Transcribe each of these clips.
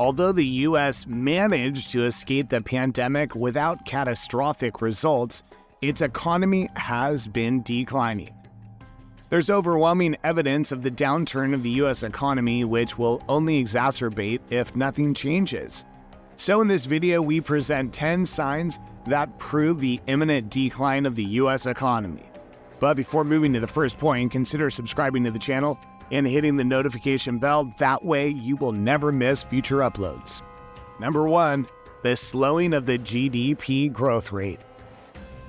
Although the U.S. managed to escape the pandemic without catastrophic results, its economy has been declining. There's overwhelming evidence of the downturn of the U.S. economy, which will only exacerbate if nothing changes. So in this video, we present 10 signs that prove the imminent decline of the U.S. economy. But before moving to the first point, consider subscribing to the channel and hitting the notification bell. That way, you will never miss future uploads. Number 1, the slowing of the GDP growth rate.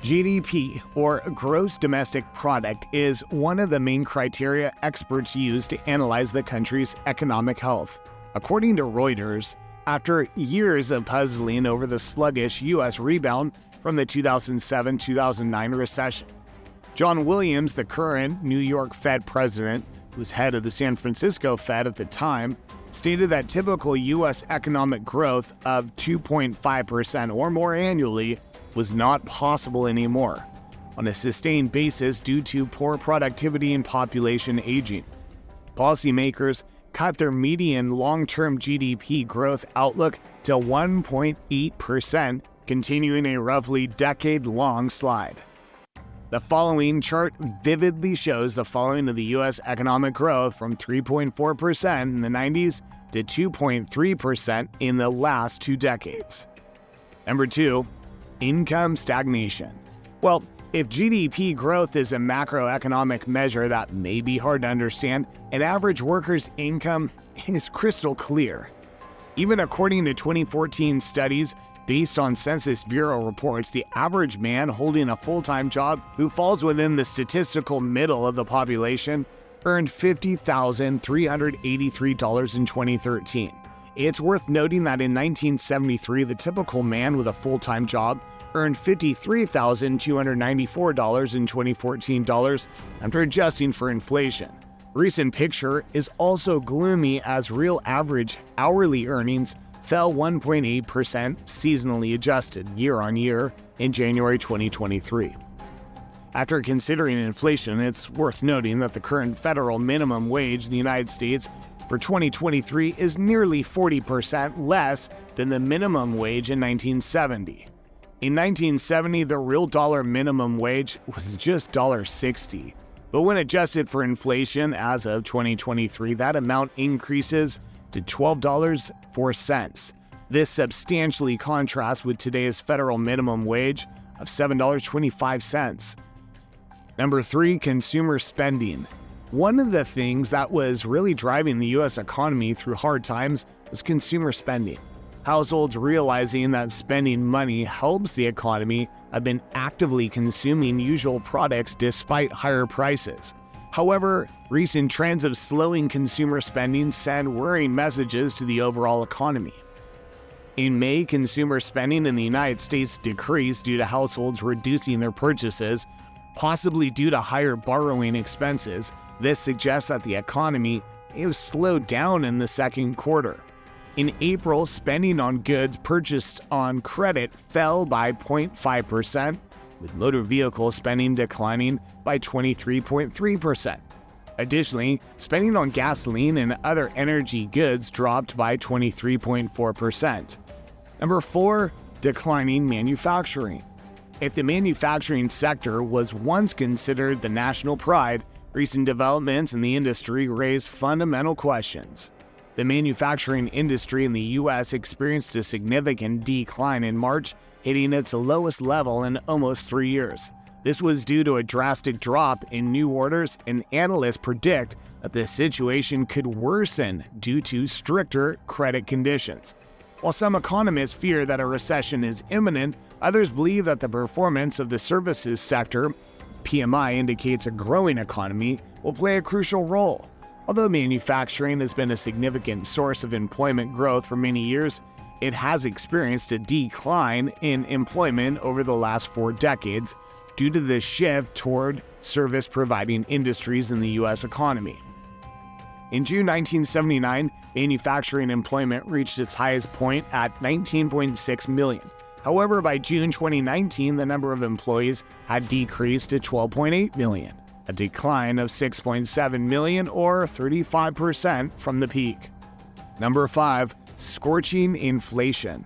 GDP, or Gross Domestic Product, is one of the main criteria experts use to analyze the country's economic health. According to Reuters, after years of puzzling over the sluggish U.S. rebound from the 2007-2009 recession, John Williams, the current New York Fed president, who was head of the San Francisco Fed at the time, stated that typical U.S. economic growth of 2.5% or more annually was not possible anymore on a sustained basis due to poor productivity and population aging. Policymakers cut their median long-term GDP growth outlook to 1.8%, continuing a roughly decade-long slide. The following chart vividly shows the following of the U.S. economic growth from 3.4% in the 90s to 2.3% in the last 2 decades. Number 2, income stagnation. Well, if GDP growth is a macroeconomic measure that may be hard to understand, an average worker's income is crystal clear. Even according to 2014 studies based on Census Bureau reports, the average man holding a full-time job who falls within the statistical middle of the population earned $50,383 in 2013. It's worth noting that in 1973, the typical man with a full-time job earned $53,294 in 2014 dollars after adjusting for inflation. Recent picture is also gloomy as real average hourly earnings fell 1.8% seasonally adjusted year-on-year in January 2023. After considering inflation, it's worth noting that the current federal minimum wage in the United States for 2023 is nearly 40% less than the minimum wage in 1970. In 1970, the real dollar minimum wage was just $1.60. But when adjusted for inflation as of 2023, that amount increases to $12.04. This substantially contrasts with today's federal minimum wage of $7.25. Number 3, consumer spending. One of the things that was really driving the U.S. economy through hard times was consumer spending. Households realizing that spending money helps the economy have been actively consuming usual products despite higher prices. However, recent trends of slowing consumer spending send worrying messages to the overall economy. In May, consumer spending in the United States decreased due to households reducing their purchases, possibly due to higher borrowing expenses. This suggests that the economy may have slowed down in the second quarter. In April, spending on goods purchased on credit fell by 0.5%, with motor vehicle spending declining by 23.3%. Additionally, spending on gasoline and other energy goods dropped by 23.4%. Number 4, declining manufacturing. If the manufacturing sector was once considered the national pride, recent developments in the industry raise fundamental questions. The manufacturing industry in the U.S. experienced a significant decline in March, hitting its lowest level in almost 3 years. This was due to a drastic drop in new orders, and analysts predict that the situation could worsen due to stricter credit conditions. While some economists fear that a recession is imminent, others believe that the performance of the services sector, PMI indicates a growing economy, will play a crucial role. Although manufacturing has been a significant source of employment growth for many years, it has experienced a decline in employment over the last 4 decades due to the shift toward service-providing industries in the U.S. economy. In June 1979, manufacturing employment reached its highest point at 19.6 million. However, by June 2019, the number of employees had decreased to 12.8 million, a decline of 6.7 million or 35% from the peak. Number 5. Scorching inflation.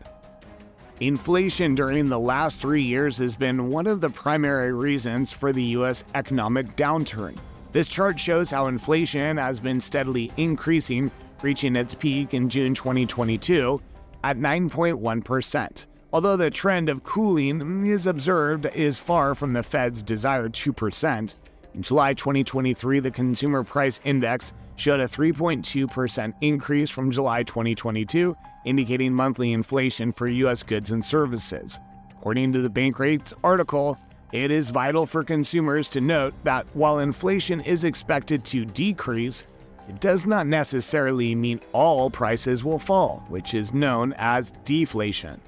Inflation during the last 3 years has been one of the primary reasons for the U.S. economic downturn. This chart shows how inflation has been steadily increasing, reaching its peak in June 2022 at 9.1%. Although the trend of cooling is observed is far from the Fed's desired 2%. In July 2023, the Consumer Price Index showed a 3.2% increase from July 2022, indicating monthly inflation for U.S. goods and services. According to the Bankrate's article, it is vital for consumers to note that while inflation is expected to decrease, it does not necessarily mean all prices will fall, which is known as deflation.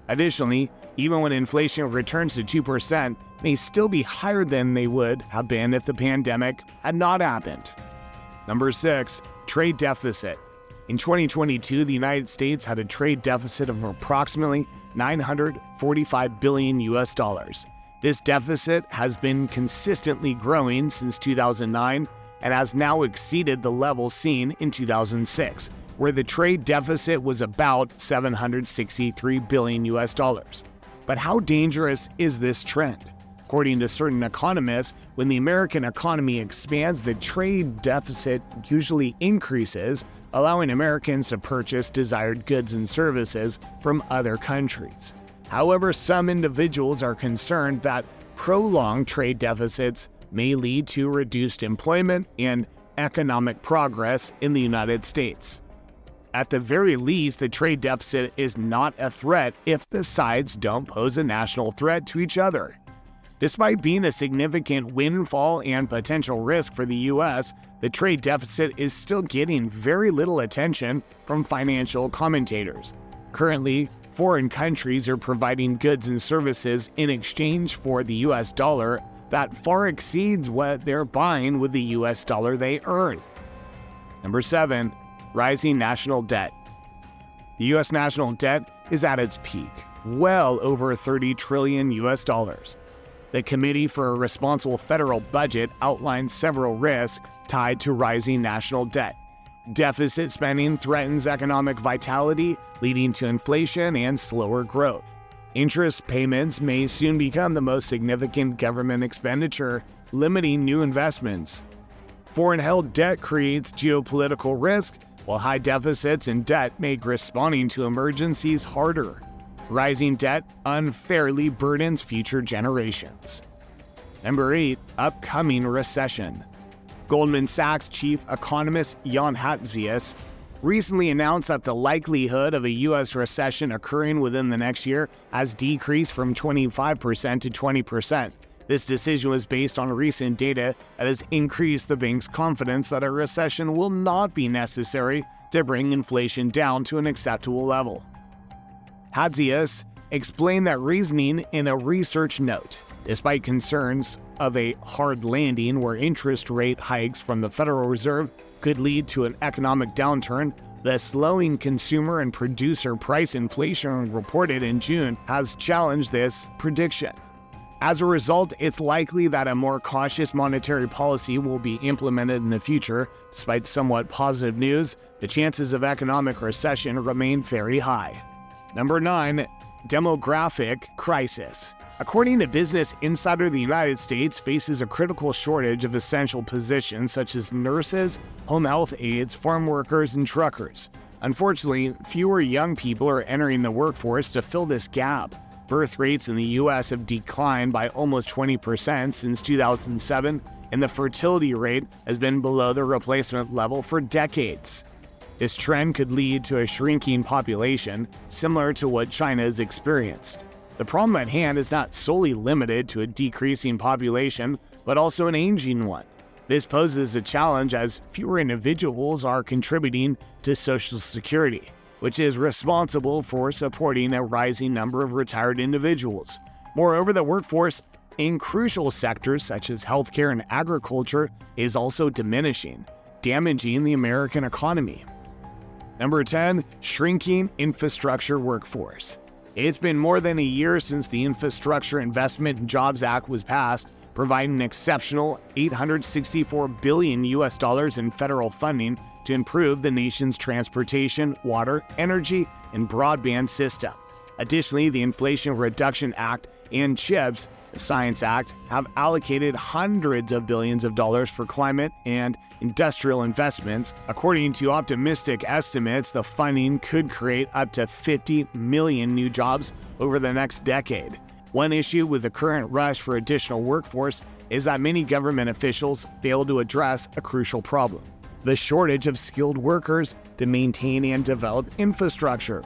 Additionally, even when inflation returns to 2%, may still be higher than they would have been if the pandemic had not happened. Number 6. Trade deficit. In 2022, the United States had a trade deficit of approximately $945 billion US dollars. This deficit has been consistently growing since 2009 and has now exceeded the level seen in 2006, where the trade deficit was about $763 billion US dollars. But how dangerous is this trend? According to certain economists, when the American economy expands, the trade deficit usually increases, allowing Americans to purchase desired goods and services from other countries. However, some individuals are concerned that prolonged trade deficits may lead to reduced employment and economic progress in the United States. At the very least, the trade deficit is not a threat if the sides don't pose a national threat to each other. Despite being a significant windfall and potential risk for the U.S., the trade deficit is still getting very little attention from financial commentators. Currently, foreign countries are providing goods and services in exchange for the U.S. dollar that far exceeds what they're buying with the U.S. dollar they earn. Number 7. Rising national debt. The U.S. national debt is at its peak, well over $30 trillion US dollars. The Committee for a Responsible Federal Budget outlines several risks tied to rising national debt. Deficit spending threatens economic vitality, leading to inflation and slower growth. Interest payments may soon become the most significant government expenditure, limiting new investments. Foreign-held debt creates geopolitical risk, while high deficits and debt make responding to emergencies harder. Rising debt unfairly burdens future generations. Number 8. Upcoming recession. Goldman Sachs chief economist Jan Hatzius recently announced that the likelihood of a U.S. recession occurring within the next year has decreased from 25% to 20%. This decision was based on recent data that has increased the bank's confidence that a recession will not be necessary to bring inflation down to an acceptable level. Hatzius explained that reasoning in a research note. Despite concerns of a hard landing where interest rate hikes from the Federal Reserve could lead to an economic downturn, the slowing consumer and producer price inflation reported in June has challenged this prediction. As a result, it's likely that a more cautious monetary policy will be implemented in the future. Despite somewhat positive news, the chances of economic recession remain very high. Number 9. Demographic crisis. According to Business Insider, the United States faces a critical shortage of essential positions such as nurses, home health aides, farm workers, and truckers. Unfortunately, fewer young people are entering the workforce to fill this gap. Birth rates in the U.S. have declined by almost 20% since 2007, and the fertility rate has been below the replacement level for decades. This trend could lead to a shrinking population, similar to what China has experienced. The problem at hand is not solely limited to a decreasing population, but also an aging one. This poses a challenge as fewer individuals are contributing to Social Security, which is responsible for supporting a rising number of retired individuals. Moreover, the workforce in crucial sectors such as healthcare and agriculture is also diminishing, damaging the American economy. Number 10. Shrinking infrastructure workforce. It's been more than a year since the Infrastructure Investment and Jobs Act was passed, providing an exceptional $864 billion US dollars in federal funding to improve the nation's transportation, water, energy, and broadband system. Additionally, the Inflation Reduction Act and CHIPS Science Act have allocated hundreds of billions of dollars for climate and industrial investments. According to optimistic estimates, the funding could create up to 50 million new jobs over the next decade. One issue with the current rush for additional workforce is that many government officials fail to address a crucial problem: the shortage of skilled workers to maintain and develop infrastructure.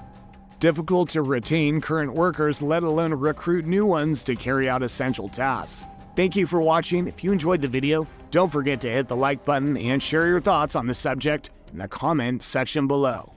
Difficult to retain current workers, let alone recruit new ones to carry out essential tasks. Thank you for watching. If you enjoyed the video, don't forget to hit the like button and share your thoughts on the subject in the comment section below.